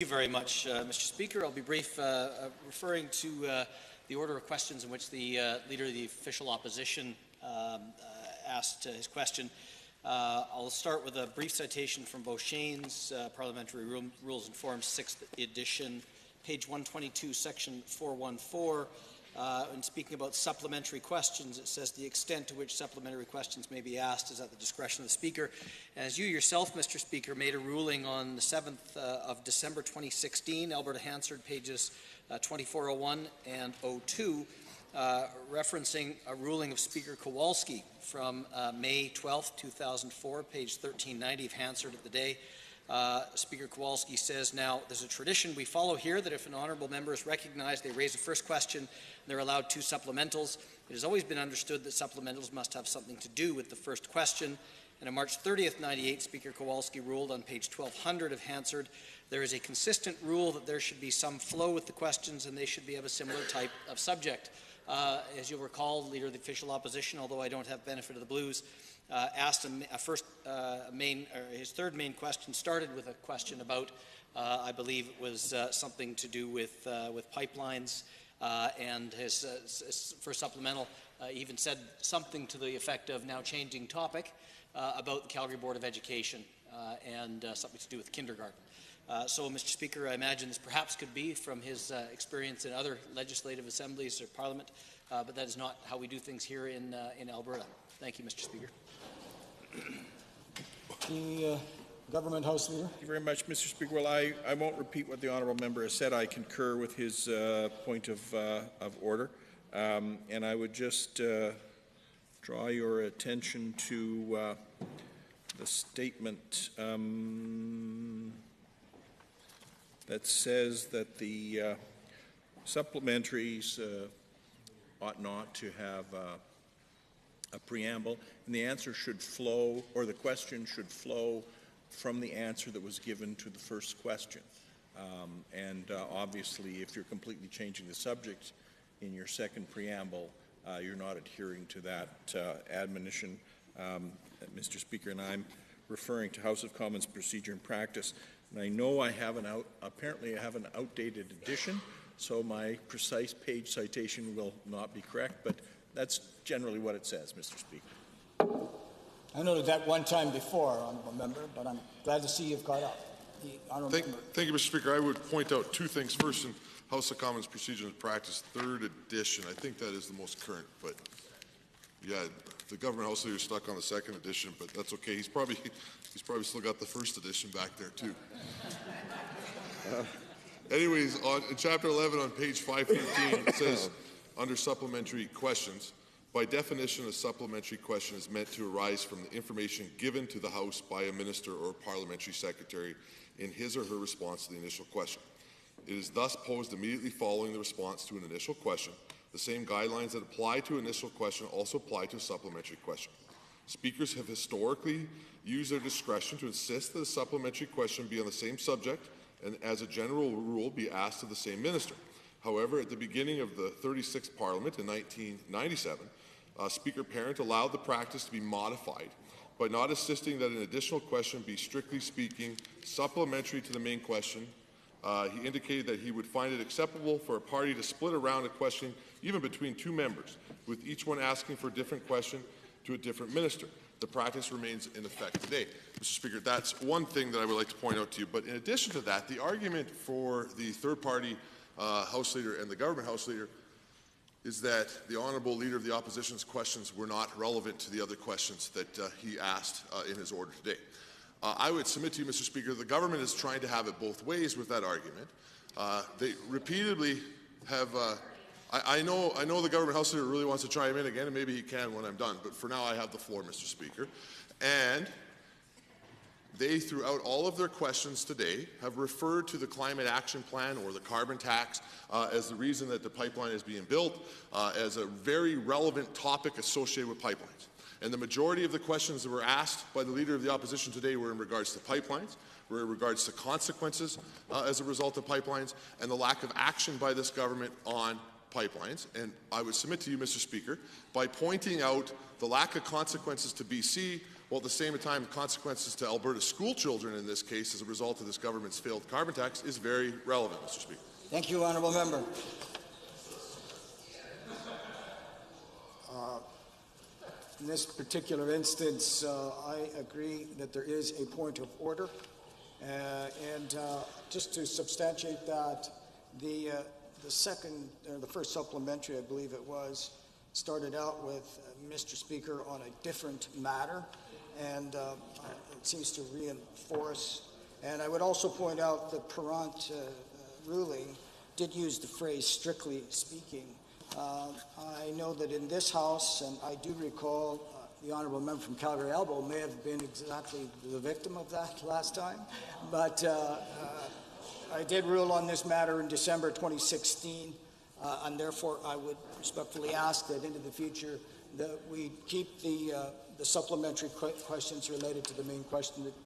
Thank you very much, Mr. Speaker. I'll be brief, referring to the order of questions in which the Leader of the Official Opposition asked his question. I'll start with a brief citation from Beauchesne's Parliamentary Rules and Forms, 6th edition, page 122, section 414. And speaking about supplementary questions, it says the extent to which supplementary questions may be asked is at the discretion of the Speaker. And as you yourself, Mr. Speaker, made a ruling on the 7th of December 2016, Alberta Hansard, pages 2401 and 02, referencing a ruling of Speaker Kowalski from May 12, 2004, page 1390 of Hansard of the day. Speaker Kowalski says, now, there's a tradition we follow here that if an honourable member is recognized, they raise the first question, and they're allowed 2 supplementals. It has always been understood that supplementals must have something to do with the first question. And on March 30th, 98, Speaker Kowalski ruled on page 1200 of Hansard, there is a consistent rule that there should be some flow with the questions and they should be of a similar type of subject. As you'll recall, the Leader of the Official Opposition, although I don't have benefit of the blues, asked his third main question started with a question about, I believe it was something to do with pipelines, and his first supplemental even said something to the effect of now changing topic about the Calgary Board of Education and something to do with kindergarten. So, Mr. Speaker, I imagine this perhaps could be from his experience in other legislative assemblies or Parliament, but that is not how we do things here in Alberta. Thank you, Mr. Speaker. The Government House Leader. Thank you very much, Mr. Speaker. Well, I won't repeat what the honourable member has said. I concur with his point of order, and I would just draw your attention to the statement that says that the supplementaries ought not to have a preamble, and the answer should flow, or the question should flow from the answer that was given to the first question. Obviously, if you're completely changing the subject in your second preamble, you're not adhering to that admonition, Mr. Speaker, and I'm referring to House of Commons procedure and practice. And I know apparently I have an outdated edition, so my precise page citation will not be correct, but that's generally what it says, Mr. Speaker. I noted that one time before, Honourable Member, but I'm glad to see you've got up. Thank you, Mr. Speaker. I would point out 2 things. First, in House of Commons Procedure and Practice, 3rd edition. I think that is the most current, but yeah, the Government House Leader is stuck on the 2nd edition, but that's okay. He's probably still got the 1st edition back there too. Anyways, in Chapter 11 on page 513, it says, under supplementary questions, by definition, a supplementary question is meant to arise from the information given to the House by a minister or parliamentary secretary in his or her response to the initial question. It is thus posed immediately following the response to an initial question. The same guidelines that apply to an initial question also apply to a supplementary question. Speakers have historically used their discretion to insist that a supplementary question be on the same subject and, as a general rule, be asked of the same minister. However, at the beginning of the 36th Parliament in 1997, Speaker Parent allowed the practice to be modified by not insisting that an additional question be, strictly speaking, supplementary to the main question. He indicated that he would find it acceptable for a party to split around a question even between 2 members, with each one asking for a different question to a different minister. The practice remains in effect today. Mr. Speaker, that's one thing that I would like to point out to you. But in addition to that, the argument for the third-party House Leader and the Government House Leader is that the Honourable Leader of the Opposition's questions were not relevant to the other questions that he asked in his order today. I would submit to you, Mr. Speaker, the government is trying to have it both ways with that argument. They repeatedly have I know the Government House Leader really wants to chime in again, and maybe he can when I'm done, but for now I have the floor, Mr. Speaker. And they, throughout all of their questions today, have referred to the Climate Action Plan or the carbon tax as the reason that the pipeline is being built, as a very relevant topic associated with pipelines. And the majority of the questions that were asked by the Leader of the Opposition today were in regards to pipelines, were in regards to consequences as a result of pipelines, and the lack of action by this government on pipelines. And I would submit to you, Mr. Speaker, by pointing out the lack of consequences to BC while at the same time consequences to Alberta school children in this case as a result of this government's failed carbon tax is very relevant, Mr. Speaker. Thank you, honourable member. In this particular instance, I agree that there is a point of order. Just to substantiate that, the first supplementary, I believe it was, started out with Mr. Speaker on a different matter, and it seems to reinforce. And I would also point out the Parent ruling did use the phrase "strictly speaking." I know that in this House, and I do recall the honourable member from Calgary Elbow may have been exactly the victim of that last time, but I did rule on this matter in December 2016, and therefore I would respectfully ask that into the future that we keep the supplementary questions related to the main question